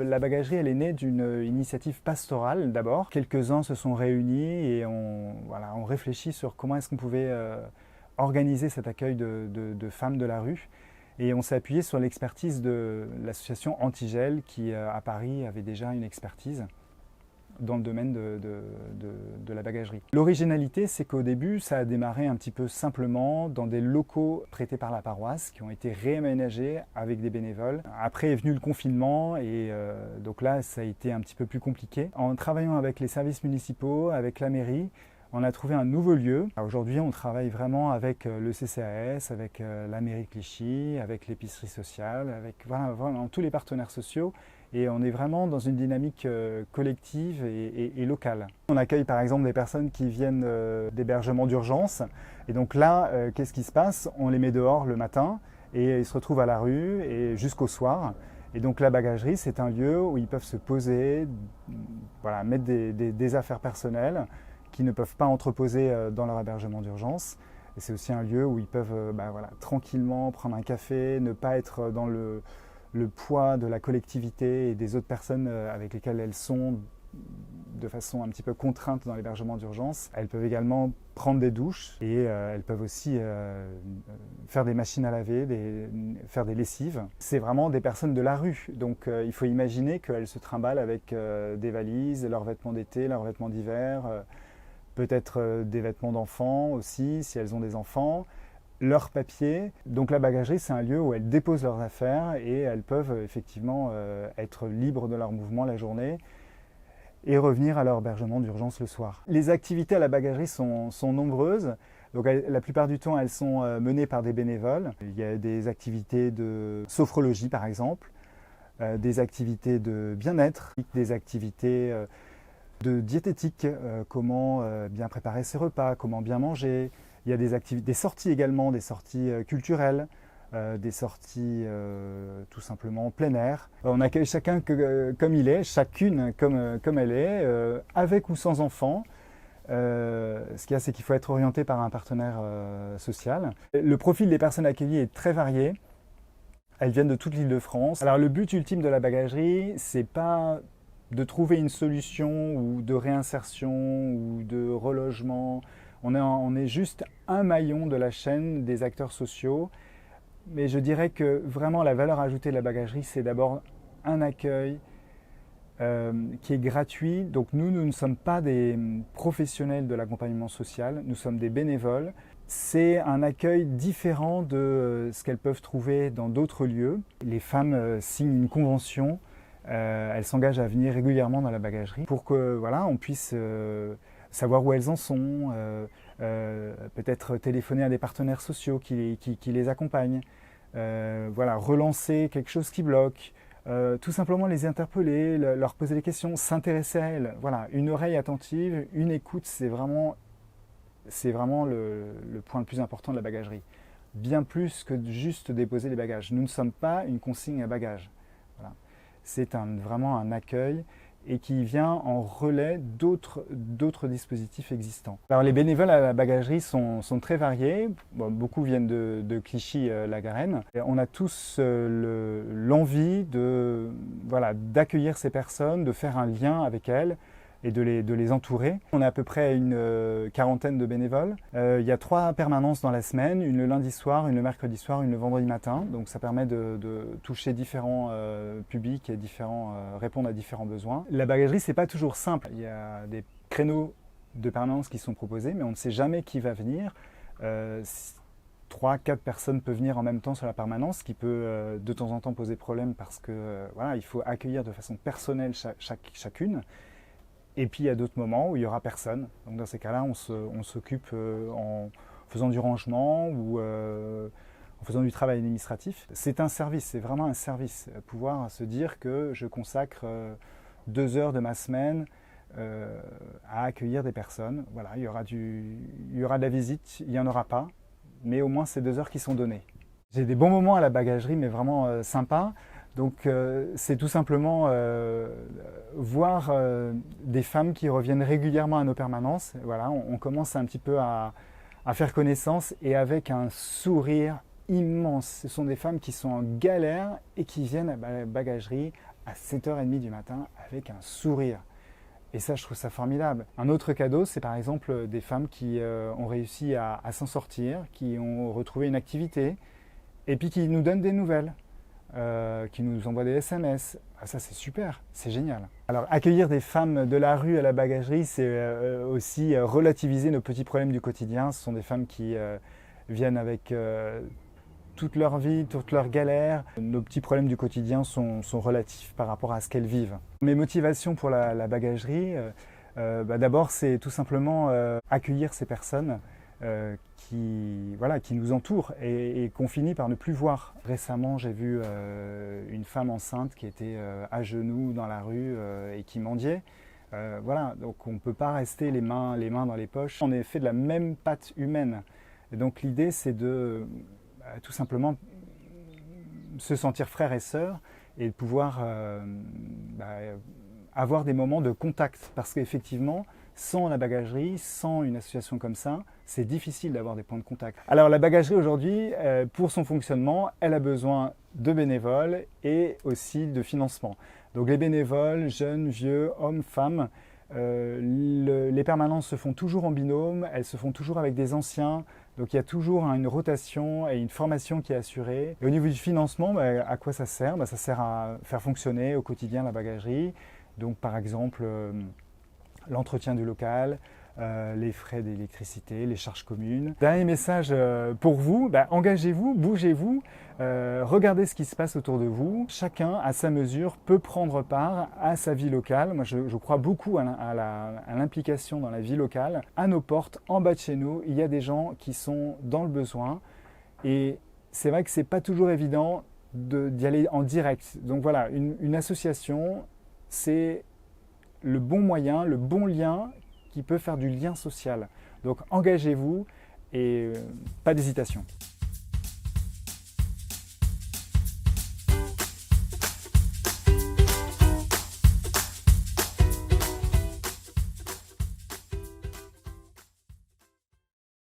La bagagerie, elle est née d'une initiative pastorale d'abord. Quelques-uns se sont réunis et on réfléchit sur comment est-ce qu'on pouvait organiser cet accueil de femmes de la rue. Et on s'est appuyé sur l'expertise de l'association Antigel qui, à Paris, avait déjà une expertise dans le domaine de la bagagerie. L'originalité, c'est qu'au début, ça a démarré un petit peu simplement dans des locaux prêtés par la paroisse qui ont été réaménagés avec des bénévoles. Après est venu le confinement et donc là, ça a été un petit peu plus compliqué. En travaillant avec les services municipaux, avec la mairie, on a trouvé un nouveau lieu. Aujourd'hui, on travaille vraiment avec le CCAS, avec la mairie Clichy, avec l'épicerie sociale, avec vraiment tous les partenaires sociaux. Et on est vraiment dans une dynamique collective et locale. On accueille par exemple des personnes qui viennent d'hébergement d'urgence. Et donc là, qu'est-ce qui se passe? On les met dehors le matin et ils se retrouvent à la rue et jusqu'au soir. Et donc la bagagerie, c'est un lieu où ils peuvent se poser, voilà, mettre des affaires personnelles qui ne peuvent pas entreposer dans leur hébergement d'urgence. Et c'est aussi un lieu où ils peuvent tranquillement prendre un café, ne pas être dans le poids de la collectivité et des autres personnes avec lesquelles elles sont de façon un petit peu contrainte dans l'hébergement d'urgence. Elles peuvent également prendre des douches et elles peuvent aussi faire des machines à laver, faire des lessives. C'est vraiment des personnes de la rue, donc il faut imaginer qu'elles se trimballent avec des valises, leurs vêtements d'été, leurs vêtements d'hiver, peut-être des vêtements d'enfants aussi, si elles ont des enfants, leurs papiers. Donc la bagagerie, c'est un lieu où elles déposent leurs affaires et elles peuvent effectivement être libres de leur mouvement la journée et revenir à leur hébergement d'urgence le soir. Les activités à la bagagerie sont nombreuses. Donc la plupart du temps, elles sont menées par des bénévoles. Il y a des activités de sophrologie par exemple, des activités de bien-être, des activités de diététique, comment bien préparer ses repas, comment bien manger. Il y a des sorties également, des sorties culturelles, des sorties tout simplement en plein air. On accueille chacun comme il est, chacune comme elle est, avec ou sans enfant. Ce qu'il y a, c'est qu'il faut être orienté par un partenaire social. Le profil des personnes accueillies est très varié. Elles viennent de toute l'Île-de-France. Alors le but ultime de la bagagerie, c'est pas de trouver une solution ou de réinsertion ou de relogement. On est juste un maillon de la chaîne des acteurs sociaux. Mais je dirais que vraiment la valeur ajoutée de la bagagerie, c'est d'abord un accueil qui est gratuit. Donc nous ne sommes pas des professionnels de l'accompagnement social, nous sommes des bénévoles. C'est un accueil différent de ce qu'elles peuvent trouver dans d'autres lieux. Les femmes signent une convention. Elles s'engagent à venir régulièrement dans la bagagerie pour que voilà, on puisse savoir où elles en sont, peut-être téléphoner à des partenaires sociaux qui les accompagnent, voilà, relancer quelque chose qui bloque, tout simplement les interpeller, leur poser des questions, s'intéresser à elles. Voilà, une oreille attentive, une écoute, c'est vraiment le point le plus important de la bagagerie. Bien plus que juste déposer les bagages. Nous ne sommes pas une consigne à bagages. Voilà. C'est vraiment un accueil et qui vient en relais d'autres dispositifs existants. Alors les bénévoles à la bagagerie sont très variés. Bon, beaucoup viennent de Clichy-la-Garenne. On a tous l'envie d'accueillir ces personnes, de faire un lien avec elles et de les entourer. On a à peu près une quarantaine de bénévoles. Il y a 3 permanences dans la semaine, une le lundi soir, une le mercredi soir, une le vendredi matin. Donc ça permet de toucher différents publics et répondre à différents besoins. La bagagerie, c'est pas toujours simple. Il y a des créneaux de permanence qui sont proposés, mais on ne sait jamais qui va venir. 3-4 personnes peuvent venir en même temps sur la permanence, ce qui peut de temps en temps poser problème parce que il faut accueillir de façon personnelle chacune. Et puis il y a d'autres moments où il n'y aura personne. Donc dans ces cas-là, on s'occupe en faisant du rangement ou en faisant du travail administratif. C'est un service, c'est vraiment un service. Pouvoir se dire que je consacre 2 heures de ma semaine à accueillir des personnes. Voilà, il y aura de la visite, il n'y en aura pas, mais au moins c'est 2 heures qui sont données. J'ai des bons moments à la bagagerie, mais vraiment sympas. Donc c'est tout simplement voir des femmes qui reviennent régulièrement à nos permanences. Voilà, on commence un petit peu à faire connaissance et avec un sourire immense. Ce sont des femmes qui sont en galère et qui viennent à la bagagerie à 7h30 du matin avec un sourire. Et ça, je trouve ça formidable. Un autre cadeau, c'est par exemple des femmes qui ont réussi à s'en sortir, qui ont retrouvé une activité, et puis qui nous donnent des nouvelles, qui nous envoient des SMS. Ah, ça, c'est super, c'est génial. Alors, accueillir des femmes de la rue à la bagagerie, c'est aussi relativiser nos petits problèmes du quotidien. Ce sont des femmes qui viennent avec toute leur vie, toutes leurs galères. Nos petits problèmes du quotidien sont relatifs par rapport à ce qu'elles vivent. Mes motivations pour la bagagerie, d'abord c'est tout simplement accueillir ces personnes qui nous entourent et qu'on finit par ne plus voir. Récemment, j'ai vu une femme enceinte qui était à genoux dans la rue et qui mendiait. Donc on ne peut pas rester les mains dans les poches. On est fait de la même pâte humaine. Et donc l'idée, c'est de tout simplement se sentir frères et sœurs et de pouvoir avoir des moments de contact. Parce qu'effectivement, sans la bagagerie, sans une association comme ça, c'est difficile d'avoir des points de contact. Alors la bagagerie aujourd'hui, pour son fonctionnement, elle a besoin de bénévoles et aussi de financement. Donc les bénévoles, jeunes, vieux, hommes, femmes, les permanences se font toujours en binôme, elles se font toujours avec des anciens, donc il y a toujours une rotation et une formation qui est assurée. Et au niveau du financement, à quoi ça sert? Ça sert à faire fonctionner au quotidien la bagagerie, donc par exemple l'entretien du local, les frais d'électricité, les charges communes. Dernier message pour vous, engagez-vous, bougez-vous, regardez ce qui se passe autour de vous. Chacun, à sa mesure, peut prendre part à sa vie locale. Moi, je crois beaucoup à l'implication dans la vie locale. À nos portes, en bas de chez nous, il y a des gens qui sont dans le besoin. Et c'est vrai que ce n'est pas toujours évident d'y aller en direct. Donc voilà, une association, c'est le bon moyen, le bon lien qui peut faire du lien social. Donc engagez-vous et pas d'hésitation.